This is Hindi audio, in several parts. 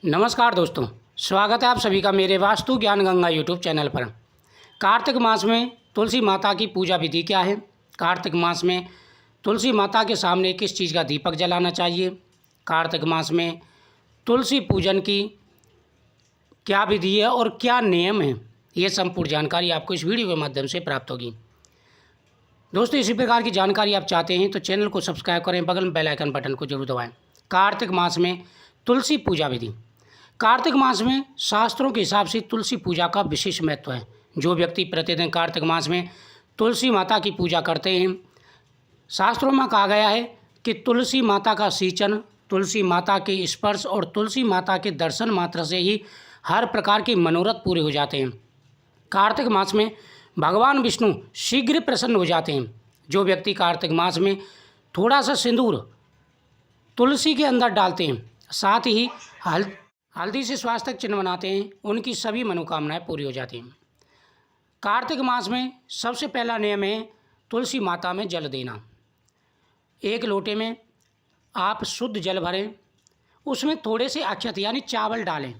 नमस्कार दोस्तों, स्वागत है आप सभी का मेरे वास्तु ज्ञान गंगा यूट्यूब चैनल पर। कार्तिक मास में तुलसी माता की पूजा विधि क्या है? कार्तिक मास में तुलसी माता के सामने किस चीज़ का दीपक जलाना चाहिए? कार्तिक मास में तुलसी पूजन की क्या विधि है और क्या नियम है? ये संपूर्ण जानकारी आपको इस वीडियो के माध्यम से प्राप्त होगी। दोस्तों, इसी प्रकार की जानकारी आप चाहते हैं तो चैनल को सब्सक्राइब करें, बगल में बेल आइकन बटन को जरूर दबाएं। कार्तिक मास में तुलसी पूजा विधि। कार्तिक मास में शास्त्रों के हिसाब से तुलसी पूजा का विशेष महत्व है। जो व्यक्ति प्रतिदिन कार्तिक मास में तुलसी माता की पूजा करते हैं, शास्त्रों में कहा गया है कि तुलसी माता का सिंचन, तुलसी माता के स्पर्श और तुलसी माता के दर्शन मात्र से ही हर प्रकार के मनोरथ पूरे हो जाते हैं। कार्तिक मास में भगवान विष्णु शीघ्र प्रसन्न हो जाते हैं। जो व्यक्ति कार्तिक मास में थोड़ा सा सिंदूर तुलसी के अंदर डालते हैं, साथ ही हल्दी से स्वास्थ्य चिन्ह बनाते हैं, उनकी सभी मनोकामनाएं पूरी हो जाती हैं। कार्तिक मास में सबसे पहला नियम है तुलसी माता में जल देना। एक लोटे में आप शुद्ध जल भरें, उसमें थोड़े से अक्षत यानी चावल डालें,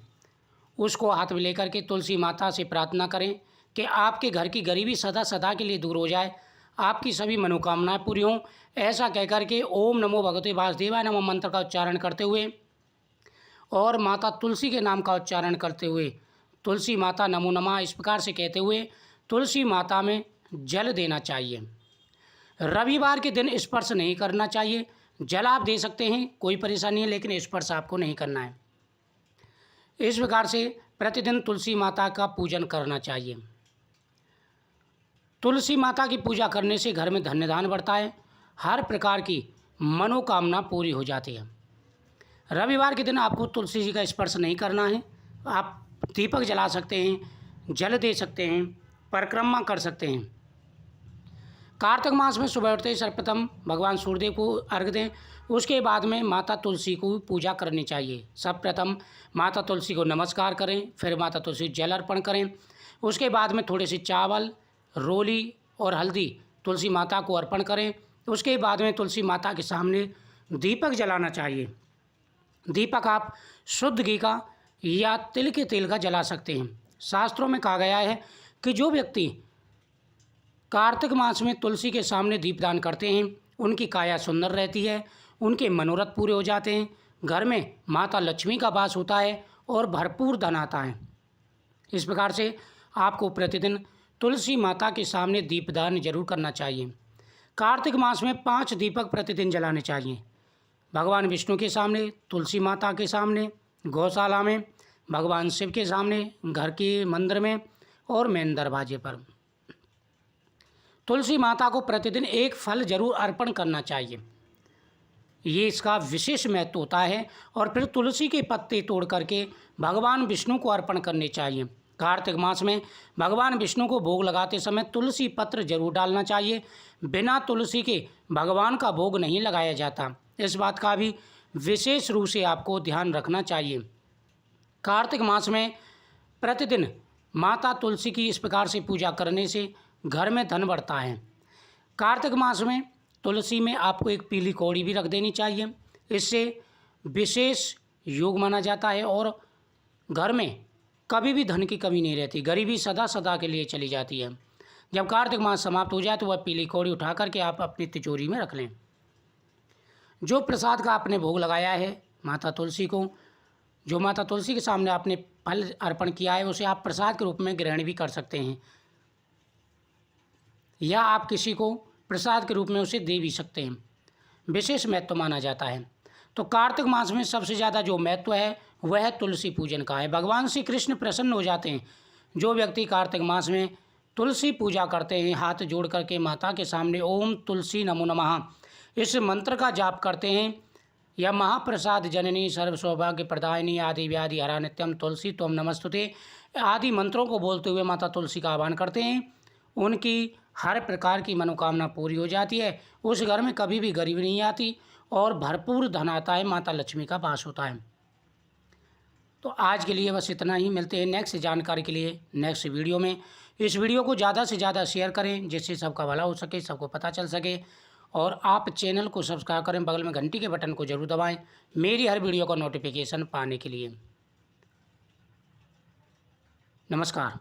उसको हाथ में लेकर के तुलसी माता से प्रार्थना करें कि आपके घर की गरीबी सदा सदा के लिए दूर हो जाए, आपकी सभी मनोकामनाएं पूरी हों। ऐसा कहकर के ओम नमो भगवते वासुदेवाय नमः मंत्र का उच्चारण करते हुए और माता तुलसी के नाम का उच्चारण करते हुए तुलसी माता नमो नमः इस प्रकार से कहते हुए तुलसी माता में जल देना चाहिए। रविवार के दिन स्पर्श नहीं करना चाहिए। जल आप दे सकते हैं, कोई परेशानी है, लेकिन स्पर्श आपको नहीं करना है। इस प्रकार से प्रतिदिन तुलसी माता का पूजन करना चाहिए। तुलसी माता की पूजा करने से घर में धन्य धान्य बढ़ता है, हर प्रकार की मनोकामना पूरी हो जाती है। रविवार के दिन आपको तुलसी जी का स्पर्श नहीं करना है। आप दीपक जला सकते हैं, जल दे सकते हैं, परिक्रमा कर सकते हैं। कार्तिक मास में सुबह उठते ही सर्वप्रथम भगवान सूर्यदेव को अर्घ्य दें, उसके बाद में माता तुलसी को पूजा करनी चाहिए। सर्वप्रथम माता तुलसी को नमस्कार करें, फिर माता तुलसी को जल अर्पण करें। उसके बाद में थोड़े से चावल, रोली और हल्दी तुलसी माता को अर्पण करें। उसके बाद में तुलसी माता के सामने दीपक जलाना चाहिए। दीपक आप शुद्ध घी का या तिल के तेल का जला सकते हैं। शास्त्रों में कहा गया है कि जो व्यक्ति कार्तिक मास में तुलसी के सामने दीपदान करते हैं, उनकी काया सुंदर रहती है, उनके मनोरथ पूरे हो जाते हैं, घर में माता लक्ष्मी का वास होता है और भरपूर धन आता है। इस प्रकार से आपको प्रतिदिन तुलसी माता के सामने दीपदान जरूर करना चाहिए। कार्तिक मास में 5 दीपक प्रतिदिन जलाने चाहिए। भगवान विष्णु के सामने, तुलसी माता के सामने, गौशाला में, भगवान शिव के सामने, घर के मंदिर में और मेन दरवाजे पर। तुलसी माता को प्रतिदिन एक फल जरूर अर्पण करना चाहिए। ये इसका विशेष महत्व होता है। और फिर तुलसी के पत्ते तोड़ करके भगवान विष्णु को अर्पण करने चाहिए। कार्तिक मास में भगवान विष्णु को भोग लगाते समय तुलसी पत्र जरूर डालना चाहिए। बिना तुलसी के भगवान का भोग नहीं लगाया जाता। इस बात का भी विशेष रूप से आपको ध्यान रखना चाहिए। कार्तिक मास में प्रतिदिन माता तुलसी की इस प्रकार से पूजा करने से घर में धन बढ़ता है। कार्तिक मास में तुलसी में आपको एक पीली कौड़ी भी रख देनी चाहिए। इससे विशेष योग माना जाता है और घर में कभी भी धन की कमी नहीं रहती, गरीबी सदा सदा के लिए चली जाती है। जब कार्तिक मास समाप्त हो जाए तो वह पीली कौड़ी उठा करके आप अपनी तिजोरी में रख लें। जो प्रसाद का आपने भोग लगाया है माता तुलसी को, जो माता तुलसी के सामने आपने फल अर्पण किया है, उसे आप प्रसाद के रूप में ग्रहण भी कर सकते हैं या आप किसी को प्रसाद के रूप में उसे दे भी सकते हैं। विशेष महत्व माना जाता है। तो कार्तिक मास में सबसे ज़्यादा जो महत्व है वह तुलसी पूजन का है। भगवान श्री कृष्ण प्रसन्न हो जाते हैं। जो व्यक्ति कार्तिक मास में तुलसी पूजा करते हैं, हाथ जोड़ करके माता के सामने ओम तुलसी नमो नमः इस मंत्र का जाप करते हैं या महाप्रसाद जननी सर्व सौभाग्य प्रदायिनी आदि व्याधि हरा नित्यम तुलसी त्वम नमस्तुते आदि मंत्रों को बोलते हुए माता तुलसी का आह्वान करते हैं, उनकी हर प्रकार की मनोकामना पूरी हो जाती है। उस घर में कभी भी गरीबी नहीं आती और भरपूर धन आता है, माता लक्ष्मी का वास होता है। तो आज के लिए बस इतना ही। मिलते हैं नेक्स्ट जानकारी के लिए नेक्स्ट वीडियो में। इस वीडियो को ज़्यादा से ज़्यादा शेयर करें जिससे सबका भला हो सके, सबको पता चल सके। और आप चैनल को सब्सक्राइब करें, बगल में घंटी के बटन को जरूर दबाएं मेरी हर वीडियो का नोटिफिकेशन पाने के लिए। नमस्कार।